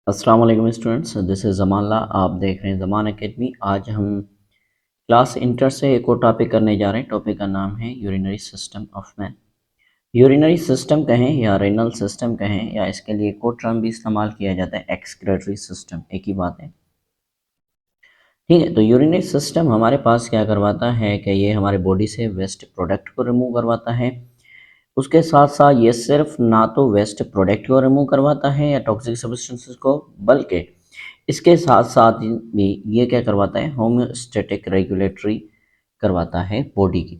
अस्सलाम वालेकुम students, this is ज़मानला। आप देख रहे हैं ज़मान एकेडमी। आज हम क्लास इंटर से एक और टॉपिक करने जा रहे हैं। टॉपिक का नाम है urinary system of man. Urinary system कहें या रेनल सिस्टम कहें या इसके लिए एक और टर्म भी इस्तेमाल किया जाता है, एक्सक्रेटरी सिस्टम, एक ही बात है। ठीक है, तो यूरिनरी सिस्टम हमारे पास क्या करवाता है कि ये हमारे बॉडी से वेस्ट प्रोडक्ट को रिमूव करवाता है। उसके साथ साथ ये सिर्फ ना तो वेस्ट प्रोडक्ट को रिमूव करवाता है या टॉक्सिक सब्सटेंसेस को, बल्कि इसके साथ साथ भी ये क्या करवाता है, होम्योस्टेटिक रेगुलेटरी करवाता है बॉडी की।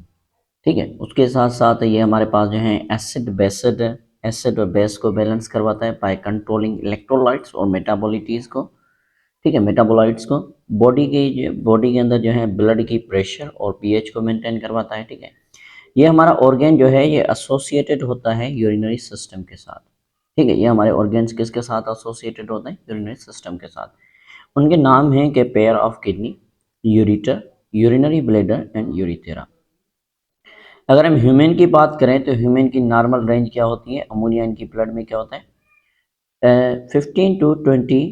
ठीक है, उसके साथ साथ ये हमारे पास जो है एसिड और बेस को बैलेंस करवाता है बाय कंट्रोलिंग इलेक्ट्रोलाइट्स और मेटाबॉलिटीज़ को। ठीक है, मेटाबोलाइट्स को बॉडी के अंदर जो है ब्लड की प्रेशर और पीएच को मेंटेन करवाता है। ठीक है, ये हमारा ऑर्गेन जो है ये एसोसिएटेड होता है यूरिनरी सिस्टम के साथ। ठीक है, ये हमारे ऑर्गेन्स किसके साथ एसोसिएटेड होते हैं, यूरिनरी सिस्टम के साथ। उनके नाम हैं कि pair of kidney, ureter, urinary bladder and urethra. अगर हम ह्यूमन की बात करें तो ह्यूमन की नॉर्मल रेंज क्या होती है, अमोनिया इनकी ब्लड में क्या होता है, 15 to 20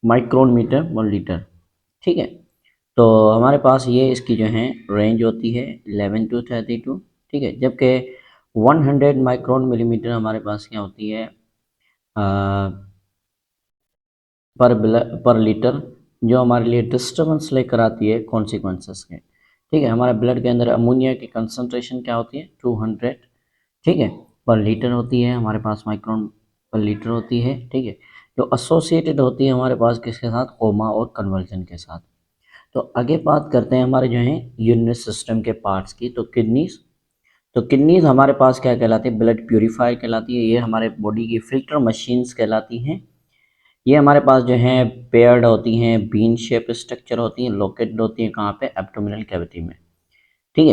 माइक्रोन मीटर पर लीटर। ठीक है, तो हमारे पास ये इसकी जो है रेंज होती है 11 to 32। ठीक है, जबकि 100 माइक्रोन मिलीमीटर हमारे पास क्या होती है पर लीटर, जो हमारे लिए डिस्टर्बेंस लेकर आती है कॉन्सिक्वेंसेस के। ठीक है, हमारे ब्लड के अंदर अमोनिया की कंसंट्रेशन क्या होती है, 200, ठीक है, पर लीटर होती है। हमारे पास माइक्रोन पर लीटर होती है। ठीक है, जो एसोसिएटेड होती है हमारे पास किसके साथ, कोमा और कन्वर्जन के साथ। तो आगे बात करते हैं हमारे जो है यूरिनरी सिस्टम के पार्ट्स की। तो किडनीज हमारे पास क्या कहलाती है, ब्लड प्यूरिफायर कहलाती है। ये हमारे बॉडी की फिल्टर मशीन्स कहलाती हैं। ये हमारे पास जो है पेयर्ड होती हैं, बीन शेप स्ट्रक्चर होती हैं, लोकेटेड होती हैं कहाँ पे, एब्डोमिनल कैविटी में। ठीक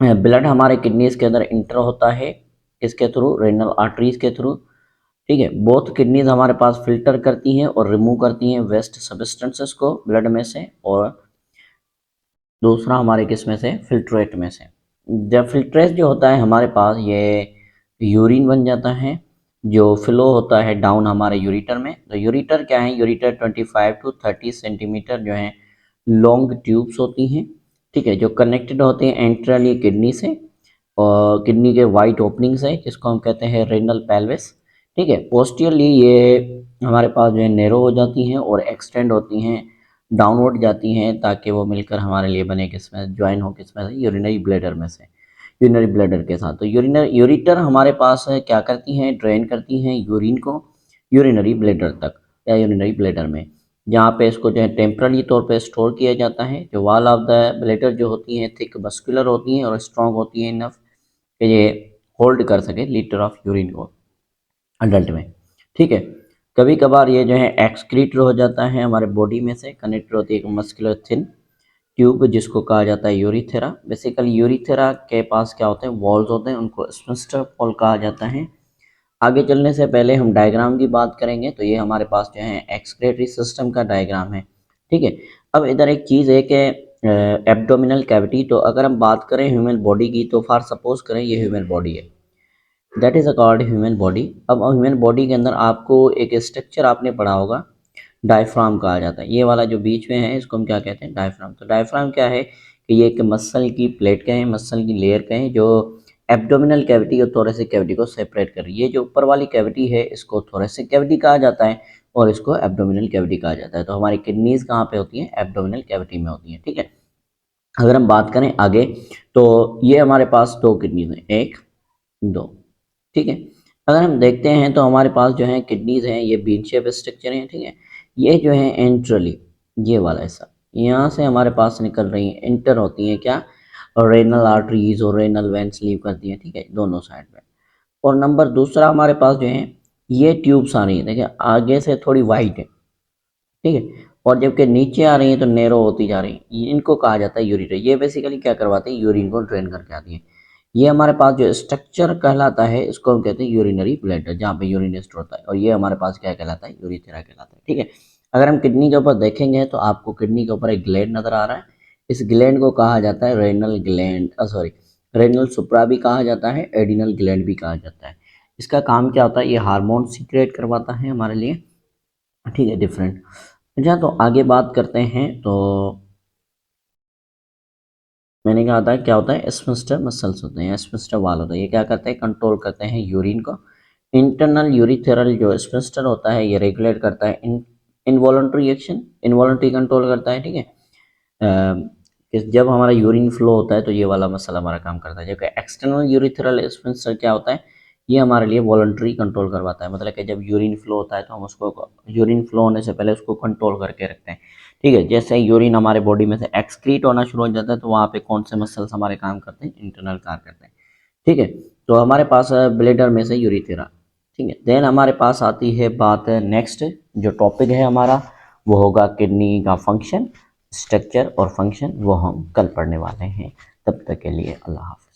है, ब्लड हमारे किडनीज के अंदर इंटर होता है किसके थ्रू, रेनल आर्टरीज के थ्रू। ठीक है, बोथ किडनीज हमारे पास फिल्टर करती हैं और रिमूव करती हैं वेस्ट सब्सटेंसेस को ब्लड में से, और दूसरा हमारे किस में से, फिल्ट्रेट में से। जब फिल्ट्रेट जो होता है हमारे पास ये यूरिन बन जाता है, जो फ्लो होता है डाउन हमारे यूरिटर में। तो यूरिटर क्या है, यूरिटर 25 to 30 सेंटीमीटर जो है लॉन्ग ट्यूब्स होती हैं। ठीक है, जो कनेक्टेड होते हैं एंट्रली किडनी से और किडनी के वाइट ओपनिंग से, जिसको हम कहते हैं रेनल पेल्विस। ठीक है, पोस्टियरली ये हमारे पास जो है नैरो हो जाती हैं और एक्सटेंड होती हैं, डाउनवर्ड जाती हैं, ताकि वो मिलकर हमारे लिए बने किसमें, ज्वाइन हो किसमें से, यूरिनरी ब्लैडर में से, यूरिनरी ब्लैडर के साथ। तो यूरिटर हमारे पास क्या करती हैं, ड्रेन करती हैं यूरिन को यूरिनरी ब्लैडर तक या यूरिनरी ब्लैडर में, जहाँ पे इसको जो है टेम्पररी तौर पे स्टोर किया जाता है। जो वॉल ऑफ द ब्लैडर जो होती हैं थिक मस्कुलर होती हैं और स्ट्रॉन्ग होती हैं इनफ कि ये होल्ड कर सके लीटर ऑफ यूरिन को अडल्ट में। ठीक है, कभी कभार ये जो है एक्सक्रीटर हो जाता है हमारे बॉडी में से, कनेक्टेड होती है एक मस्कुलर थिन ट्यूब जिसको कहा जाता है यूरिथेरा। बेसिकली यूरिथेरा के पास क्या होते हैं, वॉल्स होते हैं, उनको स्फिंक्टर वॉल कहा जाता है। आगे चलने से पहले हम डायग्राम की बात करेंगे। तो ये हमारे पास जो है एक्सक्रेटरी सिस्टम का डायग्राम है। ठीक है, अब इधर एक चीज़ है कि एब्डोमिनल कैविटी। तो अगर हम बात करें ह्यूमन बॉडी की, तो फॉर सपोज करें ये ह्यूमन बॉडी है, that is called human body. अब ह्यूमन बॉडी के अंदर आपको एक स्ट्रक्चर आपने पढ़ा होगा, डायफ्राम कहा जाता है। ये वाला जो बीच में है इसको हम क्या कहते हैं, डायफ्राम। तो डायफ्राम क्या है कि ये एक मसल की प्लेट कहें, मसल की लेयर कहें, जो एब्डोमिनल कैविटी और थोरेसिक कैविटी को सेपरेट कर रही है। ये जो ऊपर वाली कैविटी है इसको थोरेसिक कैविटी कहा जाता है और इसको एब्डोमिनल कैविटी कहा जाता है। तो हमारी किडनीज कहाँ पे होती हैं, एब्डोमिनल कैविटी में होती हैं। ठीक है, अगर हम बात करें आगे, तो ये हमारे पास दो किडनीज हैं, एक दो। ठीक है, अगर हम देखते हैं तो हमारे पास जो है किडनीज हैं, ये बीन शेप स्ट्रक्चर हैं। ठीक है, ये जो है एंट्रली, ये वाला हिस्सा, यहाँ से हमारे पास निकल रही हैं, इंटर होती हैं क्या, रेनल आर्टरीज और रेनल वेंस लीव करती हैं। ठीक है, दोनों साइड में। और नंबर दूसरा हमारे पास जो है ये ट्यूब्स आ रही हैं, देखिए आगे से थोड़ी वाइट है। ठीक है, और जबकि नीचे आ रही है तो नैरो होती जा रही है, इनको कहा जाता है यूरिटर। ये बेसिकली क्या करवाते हैं, यूरिन को ड्रेन करके आती है। ये हमारे पास जो स्ट्रक्चर कहलाता है इसको हम कहते हैं यूरिनरी ब्लैडर, जहाँ पे यूरिन स्टोर होता है, और ये हमारे पास क्या कहलाता है, यूरिथेरा कहलाता है। ठीक है, अगर हम किडनी के ऊपर देखेंगे तो आपको किडनी के ऊपर एक ग्लैंड नजर आ रहा है। इस ग्लैंड को कहा जाता है रेनल ग्लैंड, सॉरी, रेनल सुप्रा भी कहा जाता है, एडिनल ग्लैंड भी कहा जाता है। इसका काम क्या होता है, ये हार्मोन सीक्रेट करवाता है हमारे लिए। ठीक है, डिफरेंट। अच्छा, तो आगे बात करते हैं। तो मैंने कहा था क्या होता है, स्फिंक्टर मसल्स होते हैं, स्फिंक्टर वाल होता है, ये क्या करते हैं, कंट्रोल करते हैं यूरिन को। इंटरनल यूरिथेरल जो स्फिंक्टर होता है ये रेगुलेट करता है इनवॉलंटरी एक्शन, इनवॉलंटरी कंट्रोल करता है। ठीक है, कि जब हमारा यूरिन फ्लो होता है तो ये वाला मसल हमारा काम करता है, जबकि एक्सटर्नल यूरिथेरल स्फिंक्टर क्या होता है, ये हमारे लिए वॉलंटरी कंट्रोल करवाता है। मतलब कि जब यूरिन फ्लो होता है तो हम उसको, यूरिन फ्लो होने से पहले उसको कंट्रोल करके रखते हैं। ठीक है, जैसे ही यूरिन हमारे बॉडी में से एक्सक्रीट होना शुरू हो जाता है तो वहाँ पे कौन से मसल्स हमारे काम करते हैं, इंटरनल काम करते हैं। ठीक है, तो हमारे पास है ब्लेडर में से यूरिथेरा। ठीक है, देन हमारे पास आती है बात नेक्स्ट, जो टॉपिक है हमारा वो होगा किडनी का फंक्शन, स्ट्रक्चर और फंक्शन, वो हम कल पढ़ने वाले हैं। तब तक के लिए अल्लाह हाफ़िज़।